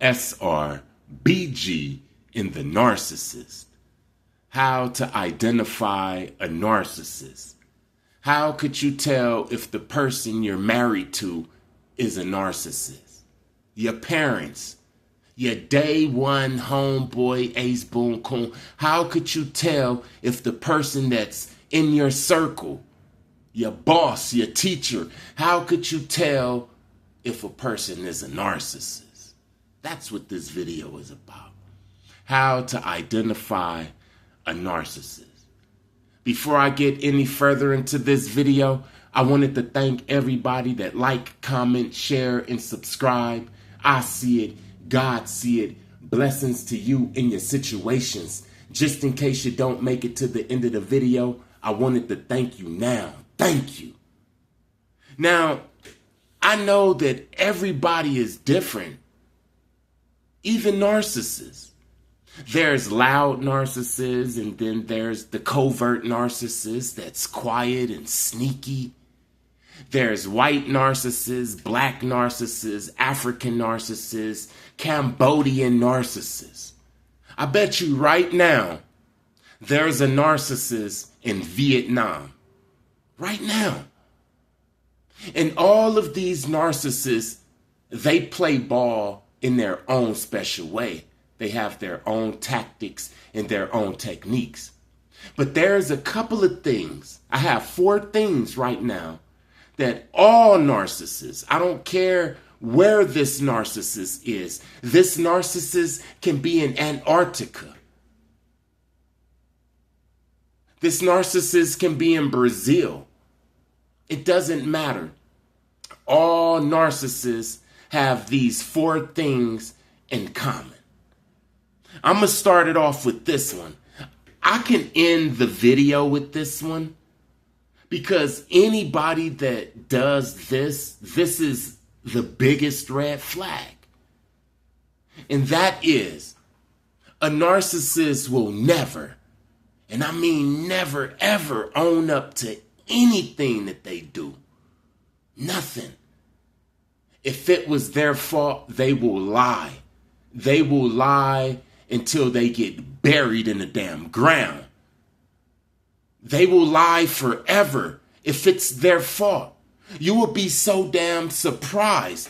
SR&BG in the narcissist. How to identify a narcissist. How could you tell if the person you're married to is a narcissist? Your parents, your day one homeboy, ace boon coon. How could you tell if the person that's in your circle, your boss, your teacher, how could you tell if a person is a narcissist? That's what this video is about. How to identify a narcissist. Before I get any further into this video, I wanted to thank everybody that like, comment, share, and subscribe. I see it. God see it. Blessings to you in your situations. Just in case you don't make it to the end of the video, I wanted to thank you now. Thank you. Now, I know that everybody is different. Even narcissists. There's loud narcissists, and then there's the covert narcissist that's quiet and sneaky. There's white narcissists, black narcissists, African narcissists, Cambodian narcissists. I bet you right now there's a narcissist in Vietnam. Right now. And all of these narcissists, they play ball in their own special way. They have their own tactics and their own techniques. But there's a couple of things. I have 4 things right now that all narcissists, I don't care where this narcissist is. This narcissist can be in Antarctica. This narcissist can be in Brazil. It doesn't matter. All narcissists have these 4 things in common. I'm going to start it off with this one. I can end the video with this one because anybody that does this is the biggest red flag. And that is, a narcissist will never, and I mean never, ever own up to anything that they do. Nothing. If it was their fault, they will lie. They will lie until they get buried in the damn ground. They will lie forever if it's their fault. You will be so damn surprised.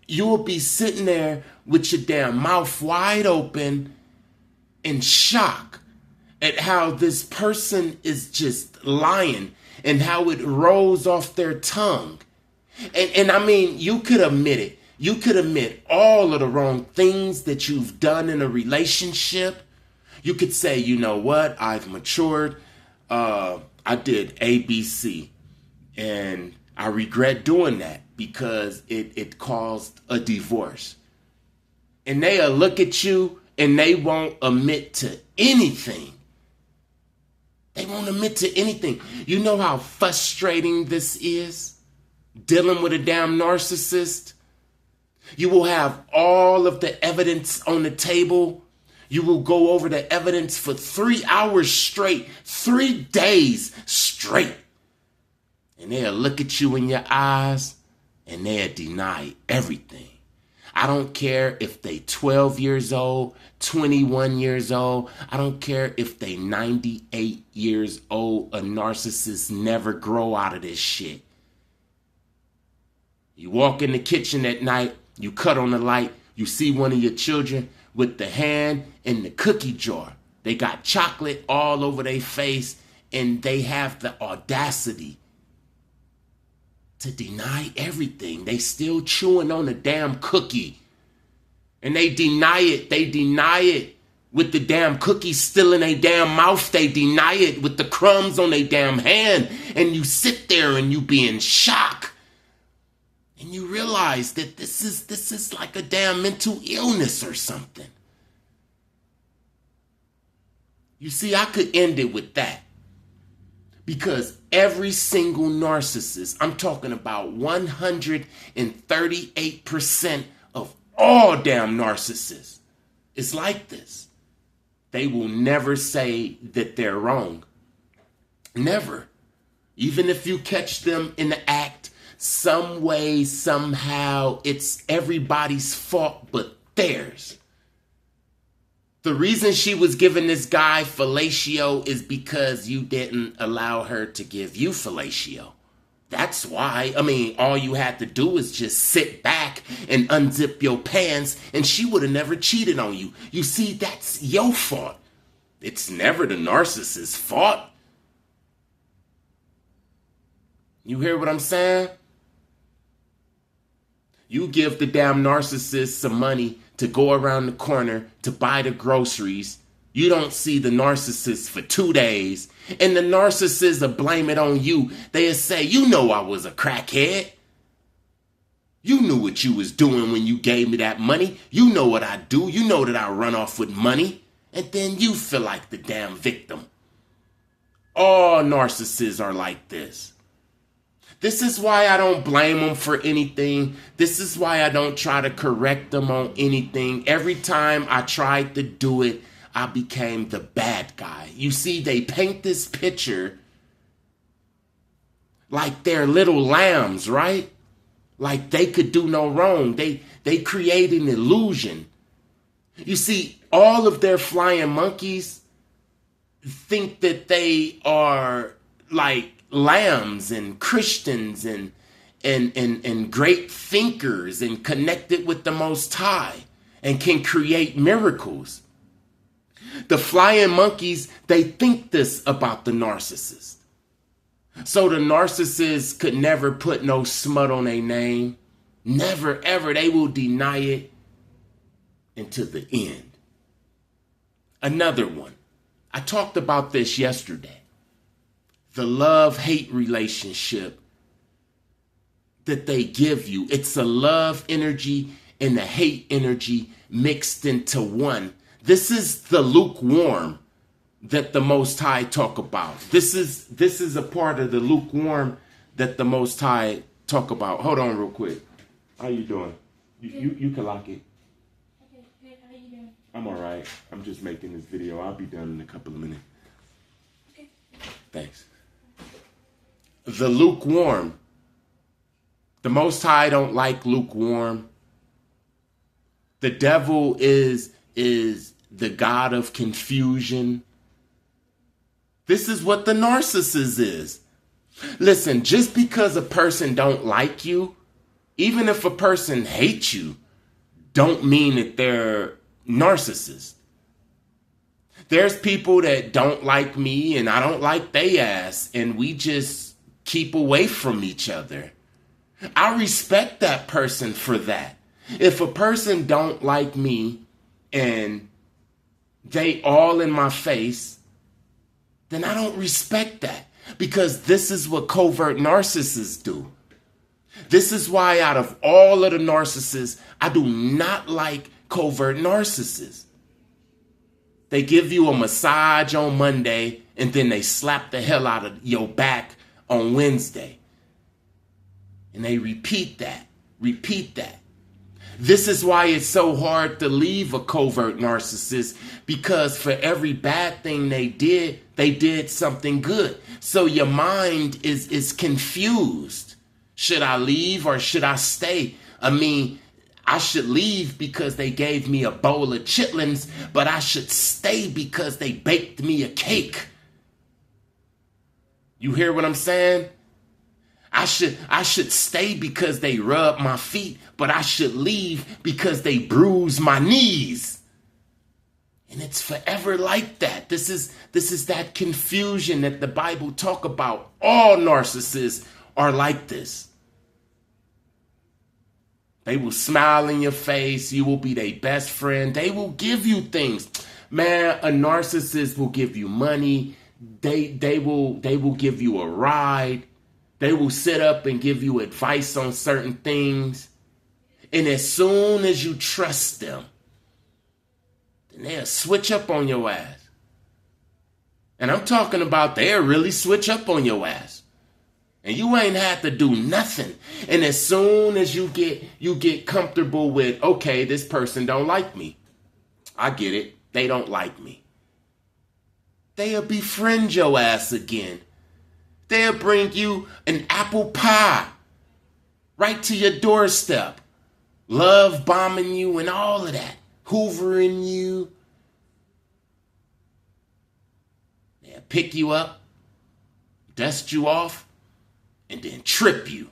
You will be sitting there with your damn mouth wide open in shock at how this person is just lying and how it rolls off their tongue. And I mean, you could admit it. You could admit all of the wrong things that you've done in a relationship. You could say, you know what, I've matured. I did ABC. And I regret doing that because it caused a divorce. And they'll look at you and they won't admit to anything. They won't admit to anything. You know how frustrating this is? Dealing with a damn narcissist? You will have all of the evidence on the table. You will go over the evidence for 3 hours straight, 3 days straight. And they'll look at you in your eyes and they'll deny everything. I don't care if they 12 years old, 21 years old. I don't care if they 98 years old. A narcissist never grow out of this shit. You walk in the kitchen at night, you cut on the light, you see one of your children with the hand in the cookie jar. They got chocolate all over their face and they have the audacity to deny everything. They still chewing on the damn cookie. And they deny it. They deny it with the damn cookie still in their damn mouth. They deny it with the crumbs on their damn hand. And you sit there and you be in shock. And you realize that this is like a damn mental illness or something. You see, I could end it with that. Because every single narcissist, I'm talking about 138% of all damn narcissists, is like this. They will never say that they're wrong. Never. Even if you catch them in the act, some way, somehow, it's everybody's fault but theirs. The reason she was giving this guy fellatio is because you didn't allow her to give you fellatio. That's why. I mean, all you had to do was just sit back and unzip your pants and she would have never cheated on you. You see, that's your fault. It's never the narcissist's fault. You hear what I'm saying? You give the damn narcissist some money to go around the corner to buy the groceries. You don't see the narcissist for 2 days. And the narcissist will blame it on you. They'll say, you know I was a crackhead. You knew what you was doing when you gave me that money. You know what I do. You know that I run off with money. And then you feel like the damn victim. All narcissists are like this. This is why I don't blame them for anything. This is why I don't try to correct them on anything. Every time I tried to do it, I became the bad guy. You see, they paint this picture like they're little lambs, right? Like they could do no wrong. They create an illusion. You see, all of their flying monkeys think that they are like lambs and Christians and great thinkers and connected with the Most High and can create miracles. The flying monkeys, they think this about the narcissist. So the narcissist could never put no smut on their name. Never, ever. They will deny it until the end. Another one. I talked about this yesterday. The love-hate relationship that they give you. It's a love energy and a hate energy mixed into one. This is the lukewarm that the Most High talk about. This is a part of the lukewarm that the Most High talk about. Hold on real quick. How you doing? You can lock it. Okay, good. How you doing? I'm all right. I'm just making this video. I'll be done in a couple of minutes. Okay. Thanks. The lukewarm. The Most High don't like lukewarm. The devil is the god of confusion. This is what the narcissist is. Listen, just because a person don't like you, even if a person hates you, don't mean that they're narcissists. There's people that don't like me and I don't like they ass, and we just keep away from each other. I respect that person for that. If a person don't like me and they all in my face, then I don't respect that, because this is what covert narcissists do. This is why out of all of the narcissists, I do not like covert narcissists. They give you a massage on Monday and then they slap the hell out of your back on Wednesday. And they repeat that. This is why it's so hard to leave a covert narcissist, because for every bad thing they did something good. So your mind is confused. Should I leave or should I stay? I mean, I should leave because they gave me a bowl of chitlins, but I should stay because they baked me a cake. You hear what I'm saying? I should stay because they rub my feet, but I should leave because they bruise my knees. And it's forever like that. This is that confusion that the Bible talk about. All narcissists are like this. They will smile in your face. You will be their best friend. They will give you things. Man, a narcissist will give you money. They will give you a ride. They will sit up and give you advice on certain things. And as soon as you trust them, then they'll switch up on your ass. And I'm talking about they'll really switch up on your ass. And you ain't had to do nothing. And as soon as you get comfortable with, okay, this person don't like me. I get it. They don't like me. They'll befriend your ass again. They'll bring you an apple pie right to your doorstep. love bombing you and all of that, hoovering you. They'll pick you up, dust you off, and then trip you.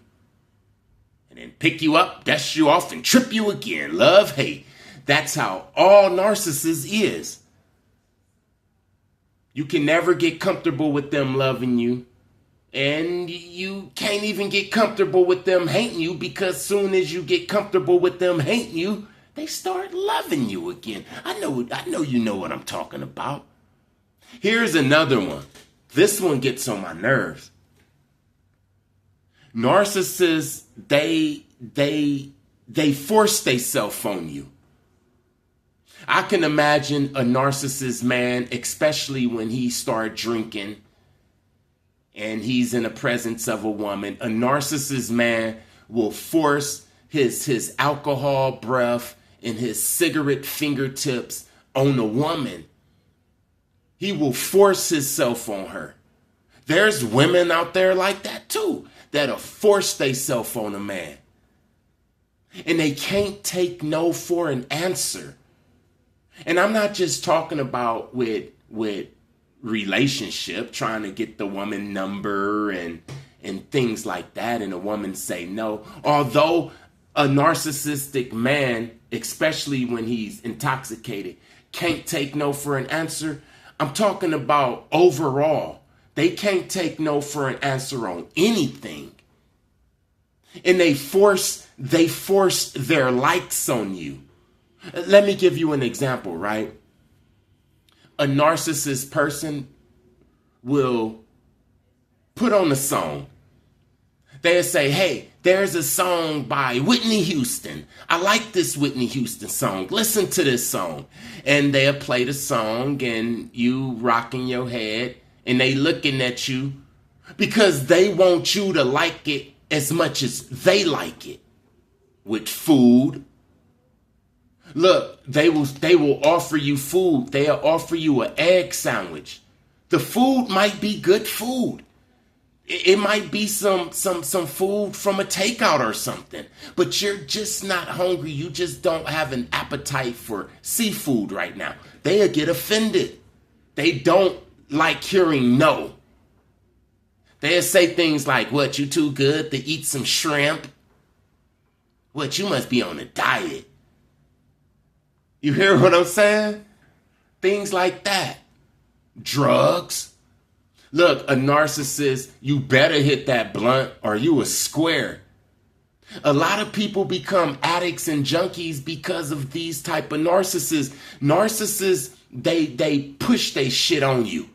And then pick you up, dust you off, and trip you again. Love, hate. That's how all narcissists is. You can never get comfortable with them loving you. And you can't even get comfortable with them hating you, because soon as you get comfortable with them hating you, they start loving you again. I know you know what I'm talking about. Here's another one. This one gets on my nerves. Narcissists, they force themselves on you. I can imagine a narcissist man, especially when he start drinking and he's in the presence of a woman. A narcissist man will force his alcohol breath and his cigarette fingertips on a woman. He will force himself on her. There's women out there like that too, that'll force themselves on a man. And they can't take no for an answer. And I'm not just talking about with relationship, trying to get the woman number and things like that, and a woman say no. Although a narcissistic man, especially when he's intoxicated, can't take no for an answer, I'm talking about overall. They can't take no for an answer on anything. And they force their likes on you. Let me give you an example, right? A narcissist person will put on a song. They'll say, hey, there's a song by Whitney Houston. I like this Whitney Houston song. Listen to this song. And they'll play the song and you rocking your head and they looking at you because they want you to like it as much as they like it. With food. Look, they will offer you food. They'll offer you an egg sandwich. The food might be good food. It might be some food from a takeout or something. But you're just not hungry. You just don't have an appetite for seafood right now. They'll get offended. They don't like hearing no. They'll say things like, what, you too good to eat some shrimp? What, you must be on a diet. You hear what I'm saying? Things like that. Drugs. Look, a narcissist, you better hit that blunt or you a square. A lot of people become addicts and junkies because of these type of narcissists. Narcissists, they push they shit on you.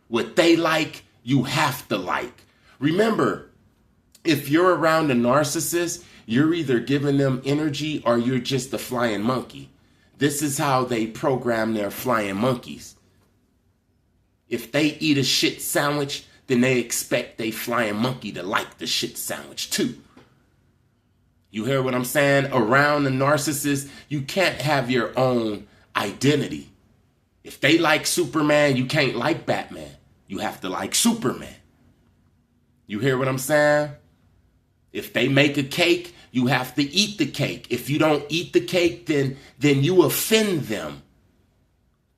What they like, you have to like. Remember, if you're around a narcissist, you're either giving them energy or you're just a flying monkey. This is how they program their flying monkeys. If they eat a shit sandwich, then they expect they flying monkey to like the shit sandwich too. You hear what I'm saying? Around a narcissist, you can't have your own identity. If they like Superman, you can't like Batman. You have to like Superman. You hear what I'm saying? If they make a cake, you have to eat the cake. If you don't eat the cake, then you offend them.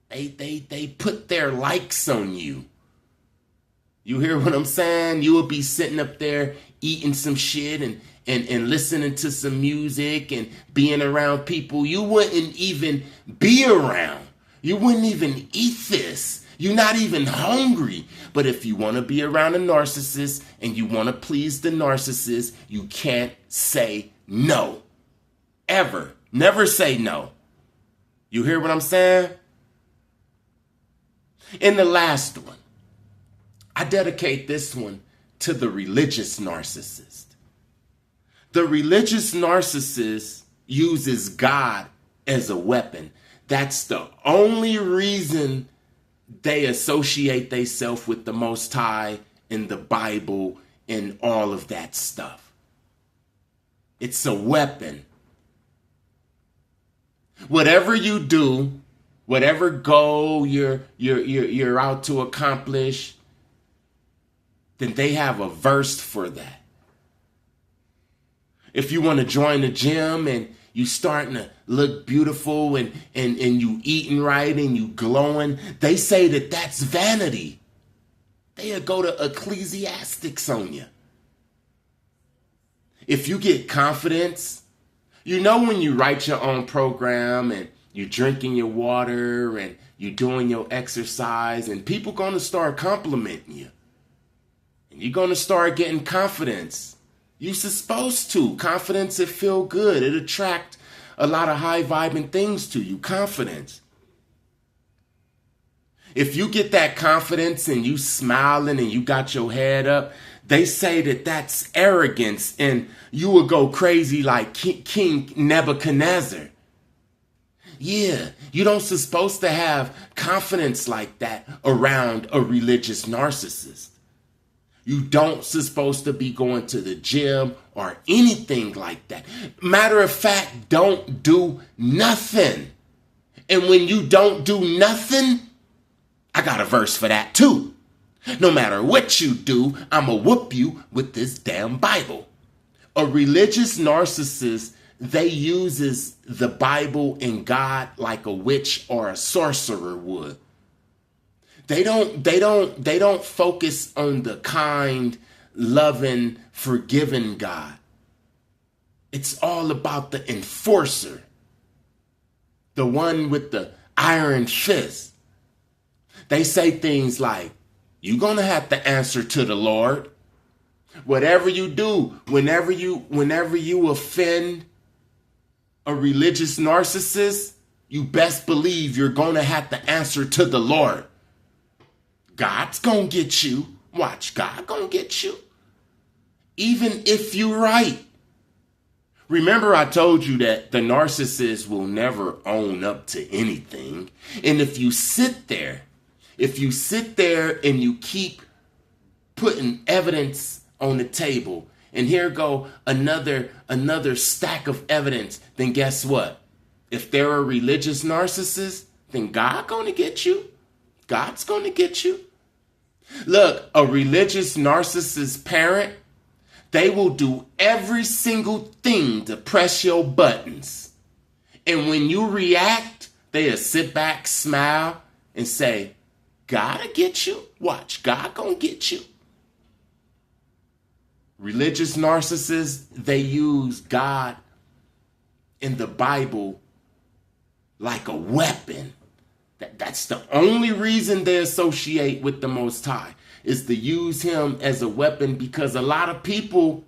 They put their likes on you. You hear what I'm saying? You will be sitting up there eating some shit and listening to some music and being around people you wouldn't even be around. You wouldn't even eat this. You're not even hungry. But if you want to be around a narcissist and you want to please the narcissist, you can't say no. Ever. Never say no. You hear what I'm saying? And the last one. I dedicate this one to the religious narcissist. The religious narcissist uses God as a weapon. That's the only reason they associate themselves with the Most High in the Bible and all of that stuff. It's a weapon. Whatever you do, whatever goal you're out to accomplish, then they have a verse for that. If you want to join the gym and you starting to look beautiful and you eating right and you glowing, they say that that's vanity. They'll go to Ecclesiastics on you. If you get confidence, you know when you write your own program and you're drinking your water and you're doing your exercise and people going to start complimenting you. And you're going to start getting confidence. You're supposed to. Confidence, it feel good. It attract a lot of high vibing things to you. Confidence. If you get that confidence and you smiling and you got your head up, they say that that's arrogance and you will go crazy like King Nebuchadnezzar. Yeah, you don't supposed to have confidence like that around a religious narcissist. You don't supposed to be going to the gym or anything like that. Matter of fact, don't do nothing. And when you don't do nothing, I got a verse for that too. No matter what you do, I'ma whoop you with this damn Bible. A religious narcissist, they uses the Bible and God like a witch or a sorcerer would. They don't focus on the kind, loving, forgiving God. It's all about the enforcer. The one with the iron fist. They say things like, you're going to have to answer to the Lord. Whatever you do, whenever you offend a religious narcissist, you best believe you're going to have to answer to the Lord. God's going to get you. Watch, God going to get you. Even if you're right. Remember I told you that the narcissist will never own up to anything. And if you sit there and you keep putting evidence on the table, and here go another stack of evidence, then guess what? If they're a religious narcissist, then God's going to get you. God's going to get you. Look, a religious narcissist parent, they will do every single thing to press your buttons. And when you react, they'll sit back, smile, and say, God'll get you. Watch, God gonna get you. Religious narcissists, they use God in the Bible like a weapon. That's the only reason they associate with the Most High, is to use him as a weapon, because a lot of people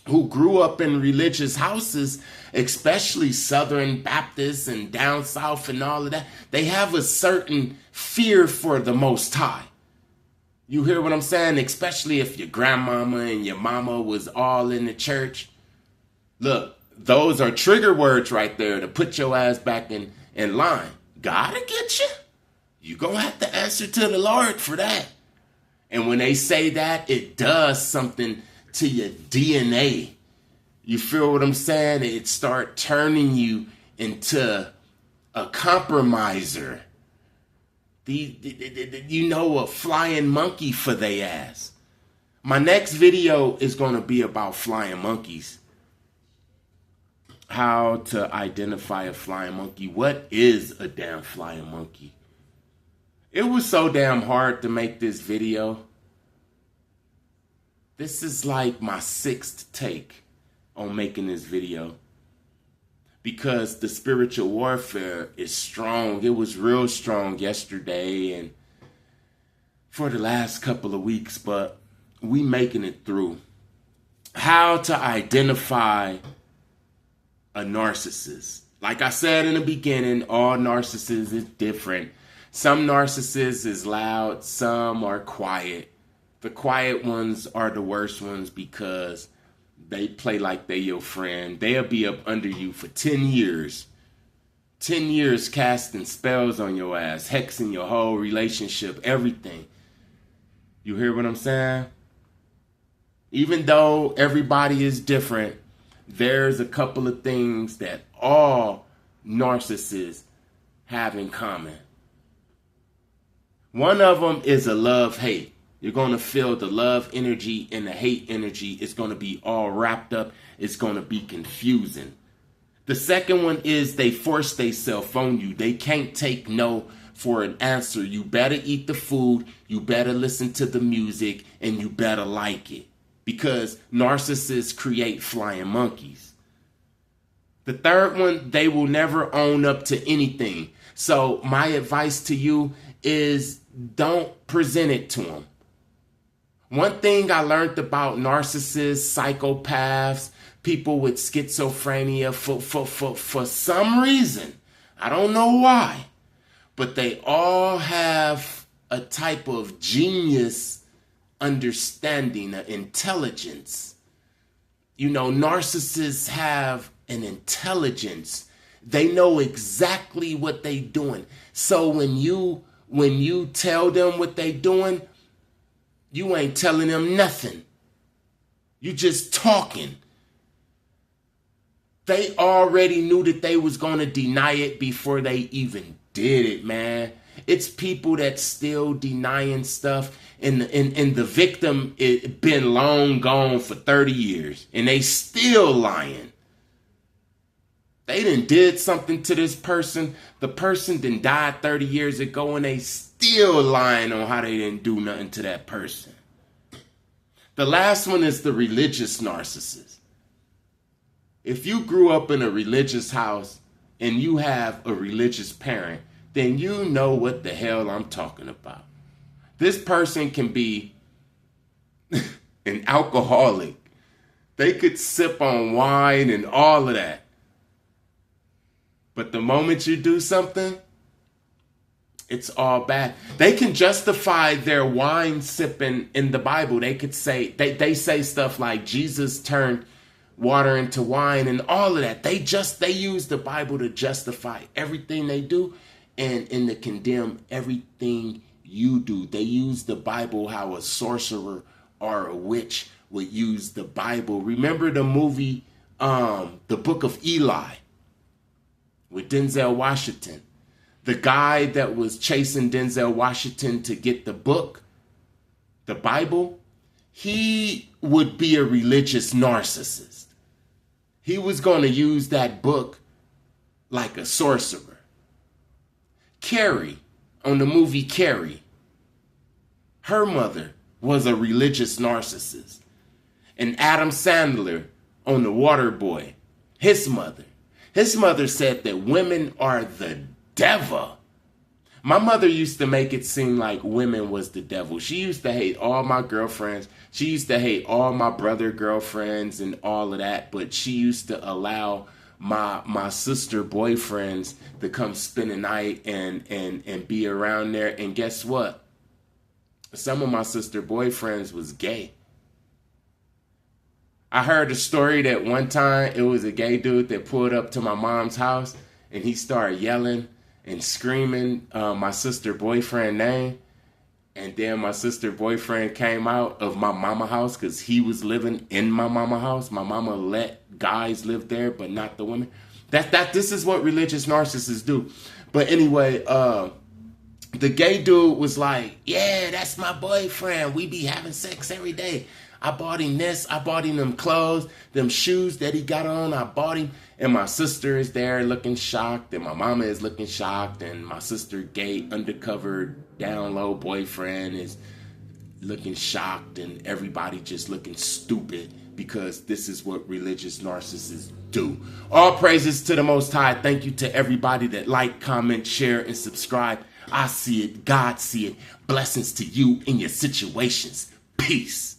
who grew up in religious houses, especially Southern Baptists and down south and all of that, they have a certain fear for the Most High. You hear what I'm saying? Especially if your grandmama and your mama was all in the church. Look, those are trigger words right there to put your ass back in line. God'll get you. You're going to have to answer to the Lord for that. And when they say that, it does something to your DNA. You feel what I'm saying? It start turning you into a compromiser. A flying monkey for they ass. My next video is going to be about flying monkeys. How to identify a flying monkey. What is a damn flying monkey? It was so damn hard to make this video. This is like my 6th take on making this video, because the spiritual warfare is strong. It was real strong yesterday and for the last couple of weeks, but we making it through. How to identify a narcissist. Like I said in the beginning, all narcissists is different. Some narcissists is loud, some are quiet. The quiet ones are the worst ones because they play like they your friend. They'll be up under you for 10 years. 10 years casting spells on your ass, hexing your whole relationship, everything. You hear what I'm saying? Even though everybody is different, there's a couple of things that all narcissists have in common. One of them is a love-hate. You're going to feel the love energy and the hate energy. It's going to be all wrapped up. It's going to be confusing. The second one is they force themselves on you. They can't take no for an answer. You better eat the food, you better listen to the music, and you better like it. Because narcissists create flying monkeys. The third one, they will never own up to anything. So my advice to you is don't present it to them. One thing I learned about narcissists, psychopaths, people with schizophrenia, for some reason, I don't know why, but they all have a type of genius understanding, intelligence. You know, narcissists have an intelligence. They know exactly what they doing. So when you tell them what they doing, you ain't telling them nothing. You just talking. They already knew that they was going to deny it before they even did it, man. It's people that still denying stuff, and the victim it been long gone for 30 years, and they still lying. They done did something to this person. The person done died 30 years ago, and they still lying on how they didn't do nothing to that person. The last one is the religious narcissist. If you grew up in a religious house and you have a religious parent, then you know what the hell I'm talking about. This person can be an alcoholic. They could sip on wine and all of that. But the moment you do something, it's all bad. They can justify their wine sipping in the Bible. They could say, they say stuff like Jesus turned water into wine and all of that. They use the Bible to justify everything they do and to condemn everything you do. They use the Bible how a sorcerer or a witch would use the Bible. Remember the movie, The Book of Eli with Denzel Washington? The guy that was chasing Denzel Washington to get the book, the Bible, he would be a religious narcissist. He was going to use that book like a sorcerer. Carrie, on the movie Carrie, her mother was a religious narcissist. And Adam Sandler on The Waterboy, his mother said that women are the devil. My mother used to make it seem like women was the devil. She used to hate all my girlfriends. She used to hate all my brother girlfriends and all of that. But she used to allow my sister boyfriends to come spend the night and be around there. And guess what? Some of my sister boyfriends was gay. I heard a story that one time it was a gay dude that pulled up to my mom's house and he started yelling and screaming my sister boyfriend name. And then my sister boyfriend came out of my mama house because he was living in my mama house. My mama let guys live there, but not the women. This is what religious narcissists do. But anyway, the gay dude was like, yeah, that's my boyfriend. We be having sex every day. I bought him this. I bought him them clothes, them shoes that he got on. I bought him. And my sister is there looking shocked. And my mama is looking shocked. And my sister gay, undercover, down low boyfriend is looking shocked. And everybody just looking stupid because this is what religious narcissists do. All praises to the Most High. Thank you to everybody that like, comment, share, and subscribe. I see it. God see it. Blessings to you in your situations. Peace.